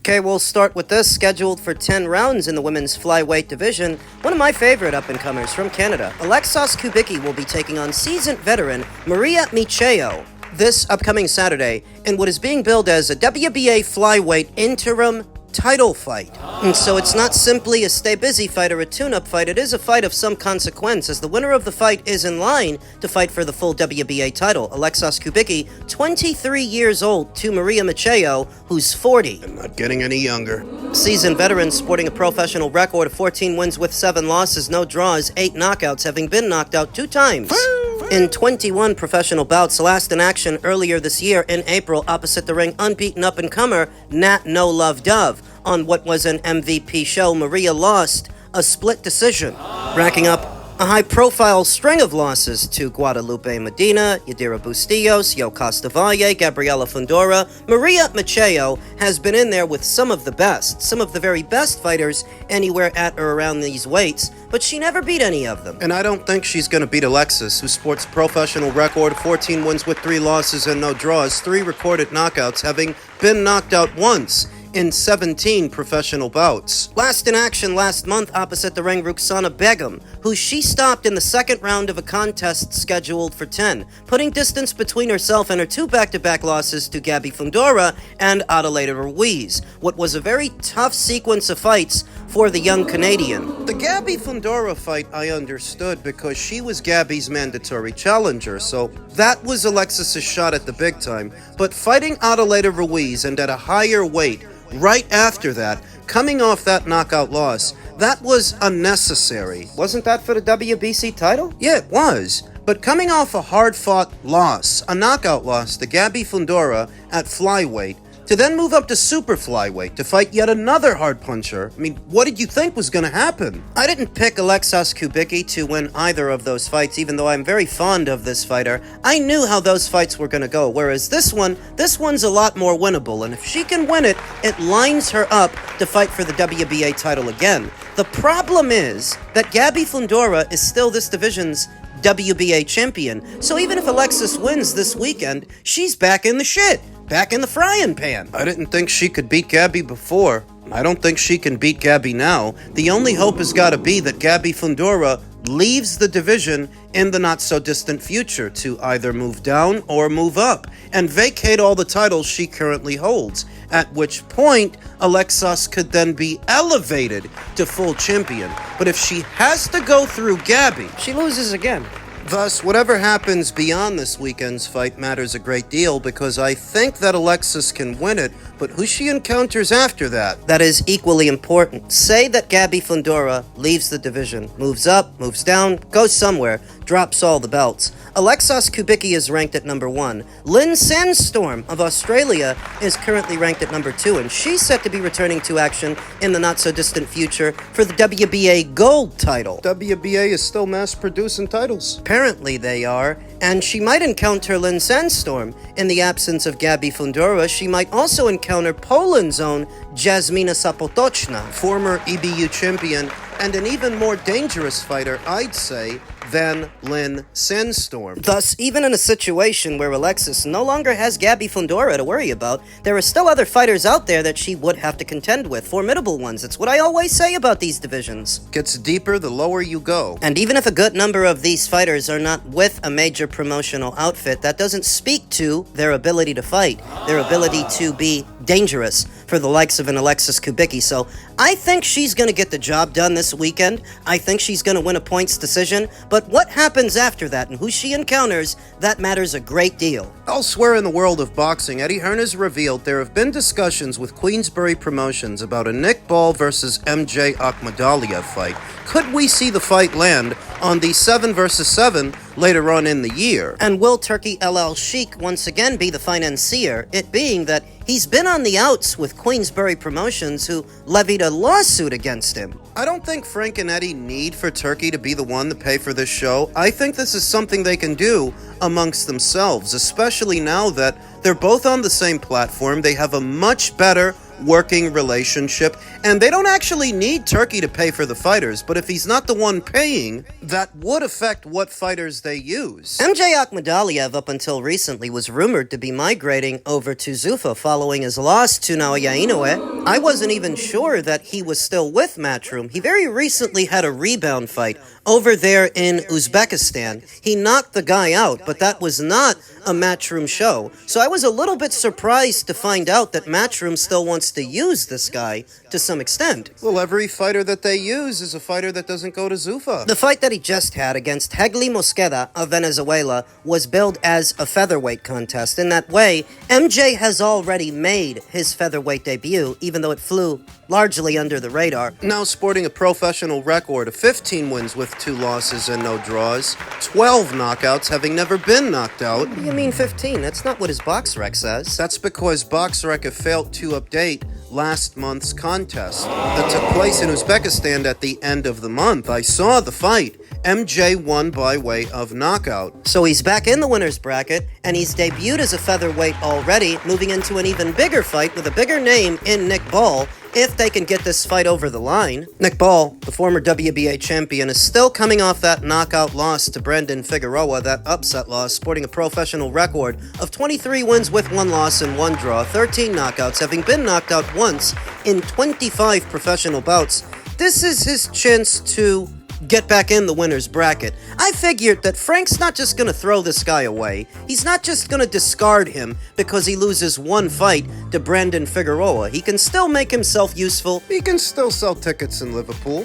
Okay, we'll start with this. Scheduled for 10 rounds in the women's flyweight division, one of my favorite up-and-comers from Canada, Alexis Kubicki, will be taking on seasoned veteran Maria Micheo this upcoming Saturday in what is being billed as a WBA flyweight interim title fight. And so it's not simply a stay busy fight or a tune-up fight, it is a fight of some consequence, as the winner of the fight is in line to fight for the full WBA title. Alexis Kubicki, 23 years old, to Maria Micheo, who's 40. I'm not getting any younger. Seasoned veteran sporting a professional record of 14 wins with 7 losses, no draws, 8 knockouts, having been knocked out 2 times in 21 professional bouts. Last in action earlier this year in April opposite the ring unbeaten up-and-comer Nat No Love Dove. On what was an MVP show, Maria lost a split decision, racking up a high-profile string of losses to Guadalupe Medina, Yadira Bustillos, Yo Costa Valle, Gabriela Fundora. Maria Micheo has been in there with some of the best, some of the very best fighters anywhere at or around these weights, but she never beat any of them. And I don't think she's going to beat Alexis, who sports a professional record of 14 wins with 3 losses and no draws, 3 recorded knockouts, having been knocked out once in 17 professional bouts. Last in action last month opposite the ring, Ruxana Begum, who she stopped in the second round of a contest scheduled for 10, putting distance between herself and her 2 back-to-back losses to Gabby Fundora and Adelaide Ruiz. What was a very tough sequence of fights for the young Canadian. The Gabby Fundora fight I understood because she was Gabby's mandatory challenger, so that was Alexis's shot at the big time. But fighting Adelaide Ruiz and at a higher weight right after that, coming off that knockout loss, that was unnecessary. Wasn't that for the WBC title? Yeah, it was. But coming off a hard-fought loss, a knockout loss to Gabby Fundora at flyweight, to then move up to super flyweight to fight yet another hard puncher. I mean, what did you think was going to happen? I didn't pick Alexis Kubicki to win either of those fights, even though I'm very fond of this fighter. I knew how those fights were going to go, whereas this one's a lot more winnable, and if she can win it, it lines her up to fight for the WBA title again. The problem is that Gabby Fundora is still this division's WBA champion, so even if Alexis wins this weekend, she's back in the shit. Back in the frying pan. I didn't think she could beat Gabby before. I don't think she can beat Gabby now. The only hope has got to be that Gabby Fundora leaves the division in the not-so-distant future to either move down or move up and vacate all the titles she currently holds, at which point Alexis could then be elevated to full champion. But if she has to go through Gabby, she loses again. Thus, whatever happens beyond this weekend's fight matters a great deal, because I think that Alexis can win it, but who she encounters after that is equally important. Say that Gabby Fundora leaves the division, moves up, moves down, goes somewhere, drops all the belts. Alexis Kubicki is ranked at number 1. Lynn Sandstorm of Australia is currently ranked at number 2, and she's set to be returning to action in the not-so-distant future for the WBA Gold title. WBA is still mass-producing titles. Apparently they are, and she might encounter Lynn Sandstorm. In the absence of Gabby Fundora, she might also encounter Poland's own Jasmina Sapotoczna, former EBU champion and an even more dangerous fighter, I'd say, than Lynn Sandstorm. Thus, even in a situation where Alexis no longer has Gabby Fundora to worry about, there are still other fighters out there that she would have to contend with, formidable ones. It's what I always say about these divisions. Gets deeper the lower you go. And even if a good number of these fighters are not with a major promotional outfit, that doesn't speak to their ability to fight, their ability to be dangerous for the likes of an Alexis Kubicki. So I think she's going to get the job done this weekend. I think she's going to win a points decision. But what happens after that and who she encounters, that matters a great deal. Elsewhere in the world of boxing, Eddie Hearn has revealed there have been discussions with Queensberry Promotions about a Nick Ball versus MJ Akhmadaliev fight. Could we see the fight land on the 7 versus 7 later on in the year? And will Turkey LL Sheikh once again be the financier, it being that he's been on the outs with Queensberry Promotions, who levied a lawsuit against him? I don't think Frank and Eddie need for Turkey to be the one to pay for this show. I think this is something they can do amongst themselves, especially now that they're both on the same platform. They have a much better working relationship, and they don't actually need Turkey to pay for the fighters, but if he's not the one paying, that would affect what fighters they use. MJ Akhmadaliev, up until recently, was rumored to be migrating over to Zuffa following his loss to Naoya Inoue. I wasn't even sure that he was still with Matchroom. He very recently had a rebound fight over there in Uzbekistan. He knocked the guy out, but that was not a Matchroom show. So I was a little bit surprised to find out that Matchroom still wants to use this guy to some extent. Well, every fighter that they use is a fighter that doesn't go to Zuffa. The fight that he just had against Hegli Mosqueda of Venezuela was billed as a featherweight contest. In that way, MJ has already made his featherweight debut, even though it flew largely under the radar. Now sporting a professional record of 15 wins with 2 losses and no draws, 12 knockouts, having never been knocked out. What do you mean 15? That's not what his box rec says. That's because BoxRec have failed to update last month's contest that took place in Uzbekistan at the end of the month. I saw the fight. MJ won by way of knockout. So he's back in the winner's bracket, and he's debuted as a featherweight already, moving into an even bigger fight with a bigger name in Nick Ball, if they can get this fight over the line. Nick Ball, the former WBA champion, is still coming off that knockout loss to Brendan Figueroa, that upset loss, sporting a professional record of 23 wins with 1 loss and 1 draw, 13 knockouts, having been knocked out once in 25 professional bouts. This is his chance to get back in the winner's bracket. I figured that Frank's not just going to throw this guy away. He's not just going to discard him because he loses one fight to Brandon Figueroa. He can still make himself useful. He can still sell tickets in Liverpool.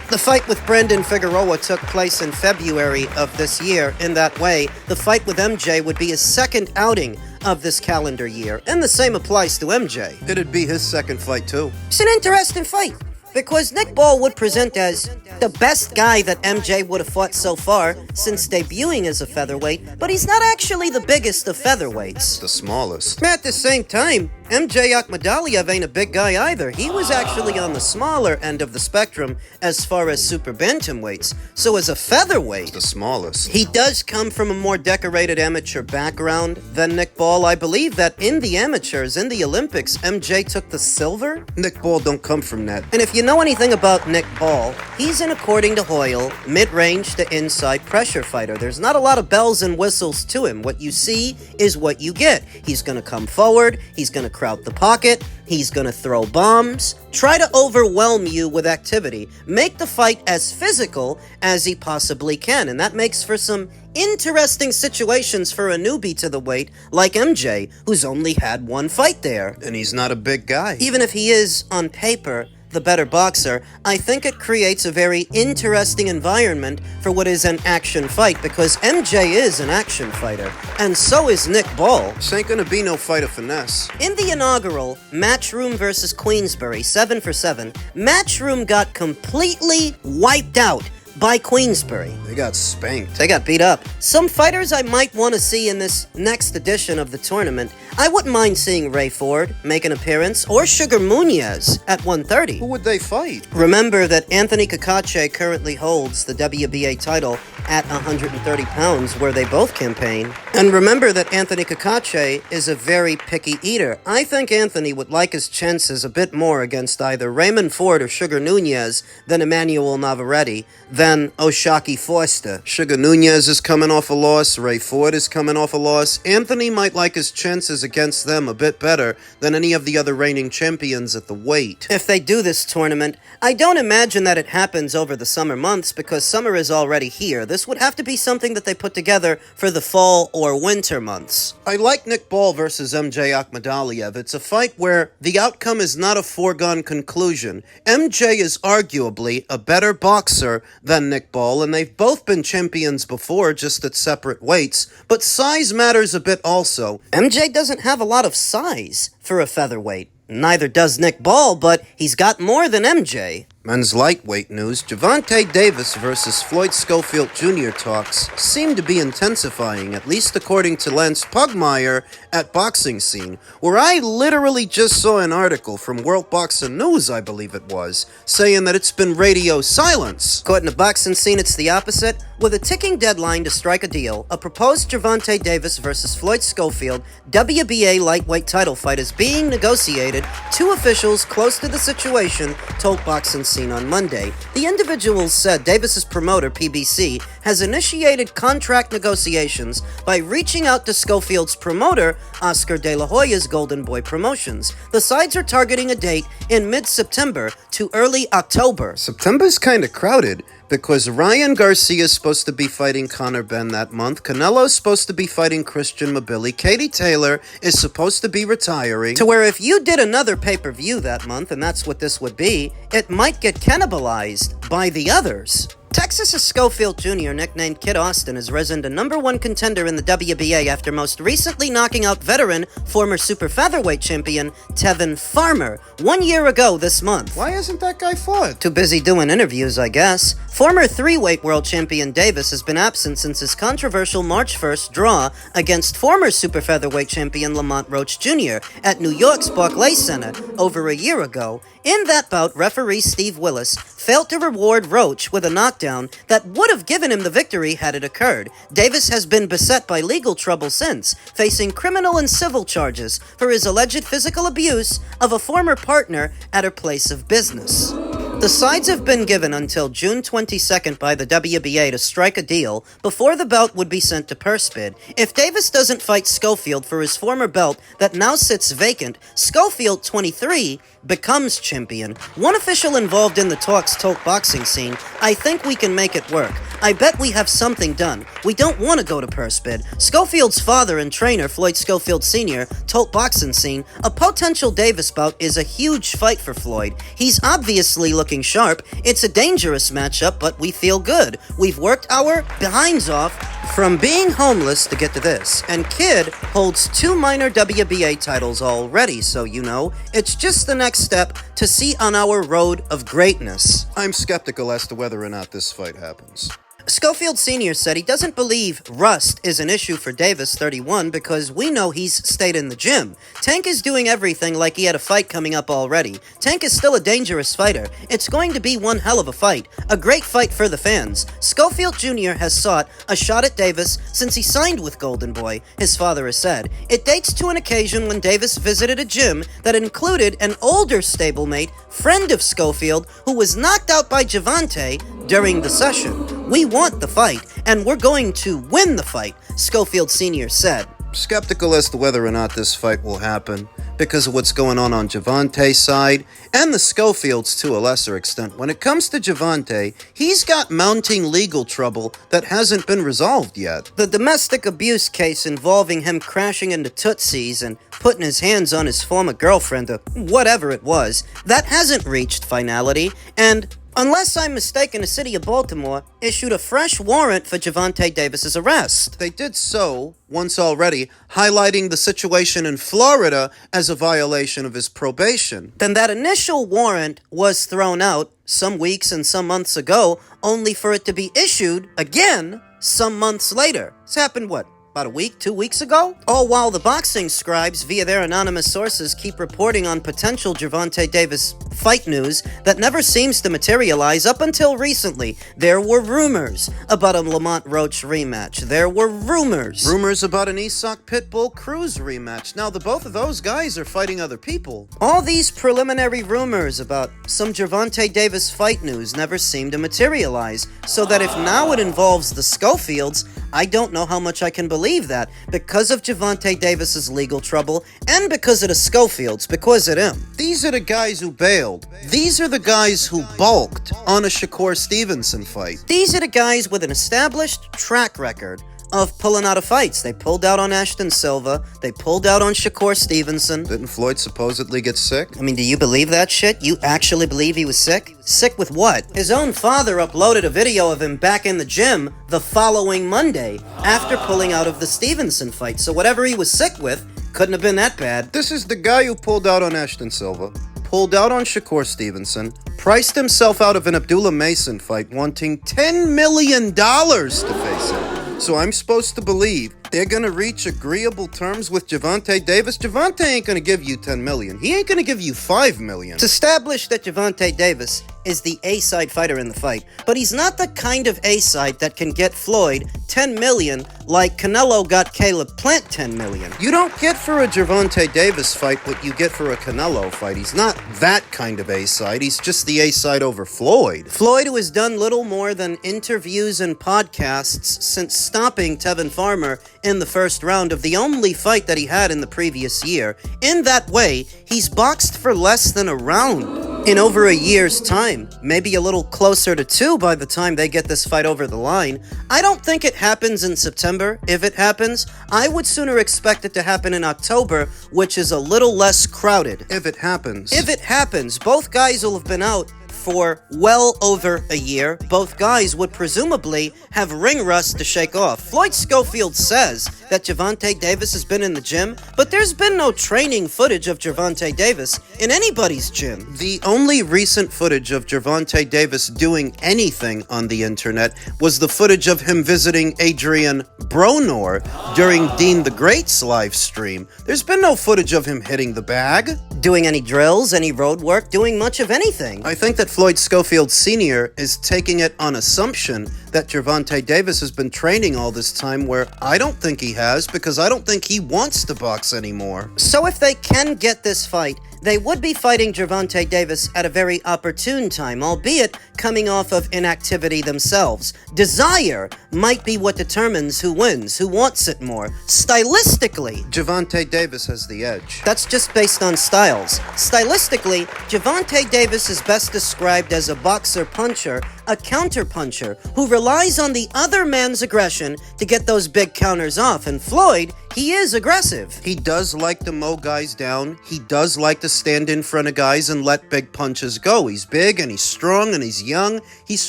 The fight with Brandon Figueroa took place in February of this year. In that way, the fight with MJ would be his second outing of this calendar year, and the same applies to MJ. It'd be his second fight too. It's an interesting fight, because Nick Ball would present as the best guy that MJ would have fought so far since debuting as a featherweight, but he's not actually the biggest of featherweights. The smallest. At the same time, MJ Akhmadaliev ain't a big guy either. He was actually on the smaller end of the spectrum as far as super bantamweights. So as a featherweight, The smallest. he does come from a more decorated amateur background than Nick Ball. I believe that in the amateurs, in the Olympics, MJ took the silver. Nick Ball don't come from that. And if you know anything about Nick Ball, he's an, according to Hoyle, mid-range to inside pressure fighter. There's not a lot of bells and whistles to him. What you see is what you get. He's going to come forward, he's going to crowd the pocket, he's going to throw bombs, try to overwhelm you with activity, make the fight as physical as he possibly can, and that makes for some interesting situations for a newbie to the weight like MJ, who's only had one fight there. And he's not a big guy. Even if he is, on paper, the better boxer, I think it creates a very interesting environment for what is an action fight, because MJ is an action fighter, and so is Nick Ball. This ain't gonna be no fight of finesse. In the inaugural Matchroom versus Queensberry 7-for-7, Matchroom got completely wiped out by Queensberry. They got spanked. They got beat up. Some fighters I might want to see in this next edition of the tournament. I wouldn't mind seeing Ray Ford make an appearance, or Sugar Munoz at 130. Who would they fight? Remember that Anthony Kakache currently holds the WBA title at 130 pounds, where they both campaign. And remember that Anthony Kakache is a very picky eater. I think Anthony would like his chances a bit more against either Raymond Ford or Sugar Nunez than Emmanuel Navarrete, than Oshaki Foster. Sugar Nunez is coming off a loss. Ray Ford is coming off a loss. Anthony might like his chances against them a bit better than any of the other reigning champions at the weight. If they do this tournament, I don't imagine that it happens over the summer months, because summer is already here. This would have to be something that they put together for the fall or winter months. I like Nick Ball versus MJ Akhmadaliev. It's a fight where the outcome is not a foregone conclusion. MJ is arguably a better boxer than Nick Ball, and they've both been champions before, just at separate weights, but size matters a bit also. MJ doesn't have a lot of size for a featherweight. Neither does Nick Ball, but he's got more than MJ. Men's lightweight news, Gervonta Davis versus Floyd Schofield Jr. talks seem to be intensifying, at least according to Lance Pugmire at Boxing Scene, where I literally just saw an article from World Boxing News, I believe it was, saying that it's been radio silence. According to Boxing Scene, it's the opposite. With a ticking deadline to strike a deal, a proposed Gervonta Davis versus Floyd Schofield WBA lightweight title fight is being negotiated. Two officials close to the situation told Boxing Scene on Monday. The individuals said Davis's promoter, PBC, has initiated contract negotiations by reaching out to Schofield's promoter, Oscar De La Hoya's Golden Boy Promotions. The sides are targeting a date in mid-September to early October. September's kind of crowded, because Ryan Garcia's supposed to be fighting Conor Benn that month, Canelo's supposed to be fighting Christian Mabili, Katie Taylor is supposed to be retiring. To where if you did another pay-per-view that month, and that's what this would be, it might get cannibalized by the others. Texas's Schofield Jr., nicknamed Kid Austin, has risen to #1 contender in the WBA after most recently knocking out veteran, former super featherweight champion Tevin Farmer 1 year ago this month. Why hasn't that guy fought? Too busy doing interviews, I guess. Former three-weight world champion Davis has been absent since his controversial March 1st draw against former super featherweight champion Lamont Roach Jr. at New York's Barclays Center over a year ago. In that bout, referee Steve Willis failed to reward Roach with a knockdown that would have given him the victory had it occurred. Davis has been beset by legal trouble since, facing criminal and civil charges for his alleged physical abuse of a former partner at her place of business. The sides have been given until June 22nd by the WBA to strike a deal before the belt would be sent to purse bid. If Davis doesn't fight Schofield for his former belt that now sits vacant, Schofield, 23, becomes champion. One official involved in the talks told Boxing Scene, "I think we can make it work. I bet we have something done. We don't want to go to purse bid." Schofield's father and trainer, Floyd Schofield Sr., told Boxing Scene, "A potential Davis bout is a huge fight for Floyd. He's obviously looking sharp. It's a dangerous matchup, but we feel good. We've worked our behinds off from being homeless to get to this. And Kid holds 2 minor WBA titles already, so you know, it's just the next step to see on our road of greatness." I'm skeptical as to whether or not this fight happens. Schofield Sr. said he doesn't believe rust is an issue for Davis, 31, because we know he's stayed in the gym. Tank is doing everything like he had a fight coming up already. Tank is still a dangerous fighter. It's going to be one hell of a fight. A great fight for the fans. Schofield Jr. has sought a shot at Davis since he signed with Golden Boy, his father has said. It dates to an occasion when Davis visited a gym that included an older stablemate, friend of Schofield, who was knocked out by Gervonta during the session. "We want the fight, and we're going to win the fight," Schofield Sr. said. Skeptical as to whether or not this fight will happen because of what's going on Gervonta's side and the Schofields to a lesser extent. When it comes to Gervonta, he's got mounting legal trouble that hasn't been resolved yet. The domestic abuse case involving him crashing into Tootsie's and putting his hands on his former girlfriend, or whatever it was, that hasn't reached finality, and unless I'm mistaken, the city of Baltimore issued a fresh warrant for Gervonta Davis's arrest. They did so once already, highlighting the situation in Florida as a violation of his probation. Then that initial warrant was thrown out some weeks and some months ago, only for it to be issued again some months later. This happened, what, about a week, 2 weeks ago? All while the boxing scribes, via their anonymous sources, keep reporting on potential Gervonta Davis fight news that never seems to materialize up until recently. There were rumors about a Lamont Roach rematch. There were rumors about an Isak Pitbull Cruz rematch. Now, the both of those guys are fighting other people. All these preliminary rumors about some Gervonta Davis fight news never seem to materialize, so that if now it involves the Schofields, I don't know how much I can believe that, because of Gervonta Davis's legal trouble, and because of the Schofields, because of him. These are the guys who bailed. These are the guys who balked on a Shakur Stevenson fight. These are the guys with an established track record of pulling out of fights. They pulled out on Ashton Silva. They pulled out on Shakur Stevenson. Didn't Floyd supposedly get sick? I mean, do you believe that shit? You actually believe he was sick? Sick with what? His own father uploaded a video of him back in the gym the following Monday after pulling out of the Stevenson fight. So whatever he was sick with couldn't have been that bad. This is the guy who pulled out on Ashton Silva, pulled out on Shakur Stevenson, priced himself out of an Abdullah Mason fight, wanting $10 million to face him. So I'm supposed to believe they're going to reach agreeable terms with Gervonta Davis. Gervonta ain't going to give you $10 million. He ain't going to give you $5 million. It's established that Gervonta Davis is the A-side fighter in the fight, but he's not the kind of A-side that can get Floyd $10 million like Canelo got Caleb Plant $10 million. You don't get for a Gervonta Davis fight what you get for a Canelo fight. He's not that kind of A-side. He's just the A-side over Floyd. Floyd, who has done little more than interviews and podcasts since stopping Tevin Farmer in the first round of the only fight that he had in the previous year. In that way, he's boxed for less than a round in over a year's time, maybe a little closer to 2 by the time they get this fight over the line. I don't think it happens in September. If it happens, I would sooner expect it to happen in October, which is a little less crowded. If it happens. If it happens, both guys will have been out for well over a year. Both guys would presumably have ring rust to shake off. Floyd Schofield says that Gervonta Davis has been in the gym, but there's been no training footage of Gervonta Davis in anybody's gym. The only recent footage of Gervonta Davis doing anything on the internet was the footage of him visiting Adrian Bronor during Dean the Great's live stream. There's been no footage of him hitting the bag, doing any drills, any road work, doing much of anything. I think that Floyd Schofield Sr. is taking it on assumption that Gervonta Davis has been training all this time, where I don't think he has, because I don't think he wants to box anymore. So if they can get this fight, they would be fighting Gervonta Davis at a very opportune time, albeit coming off of inactivity themselves. Desire might be what determines who wins, who wants it more. Stylistically, Gervonta Davis has the edge. That's just based on styles. Stylistically, Gervonta Davis is best described as a boxer-puncher, a counter-puncher, who relies on the other man's aggression to get those big counters off. And Floyd, he is aggressive. He does like to mow guys down. He does like to stand in front of guys and let big punches go. He's big and he's strong and he's young. He's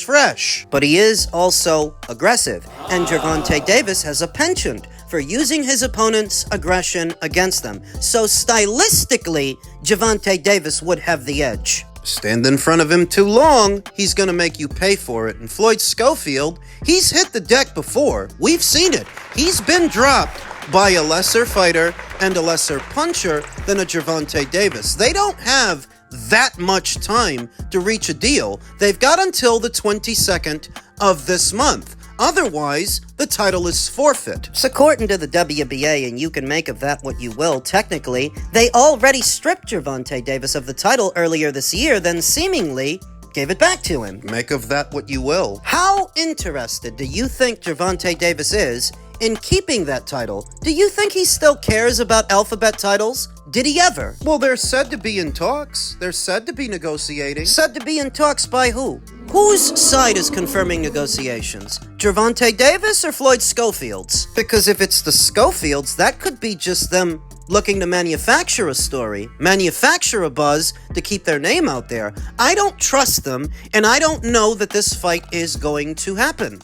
fresh. But he is also aggressive. And Gervonta Davis has a penchant for using his opponent's aggression against them. So stylistically, Gervonta Davis would have the edge. Stand in front of him too long, he's gonna make you pay for it. And Floyd Schofield, he's hit the deck before. We've seen it. He's been dropped by a lesser fighter and a lesser puncher than a Gervonta Davis. They don't have that much time to reach a deal. They've got until the 22nd of this month. Otherwise, the title is forfeit. So according to the WBA, and you can make of that what you will, technically, they already stripped Gervonta Davis of the title earlier this year, then seemingly gave it back to him. Make of that what you will. How interested do you think Gervonta Davis is in keeping that title? Do you think he still cares about alphabet titles? Did he ever? Well, they're said to be in talks. They're said to be negotiating. Said to be in talks by who? Whose side is confirming negotiations? Gervonta Davis or Floyd Schofield's? Because if it's the Schofields, that could be just them looking to manufacture a story, manufacture a buzz to keep their name out there. I don't trust them, and I don't know that this fight is going to happen.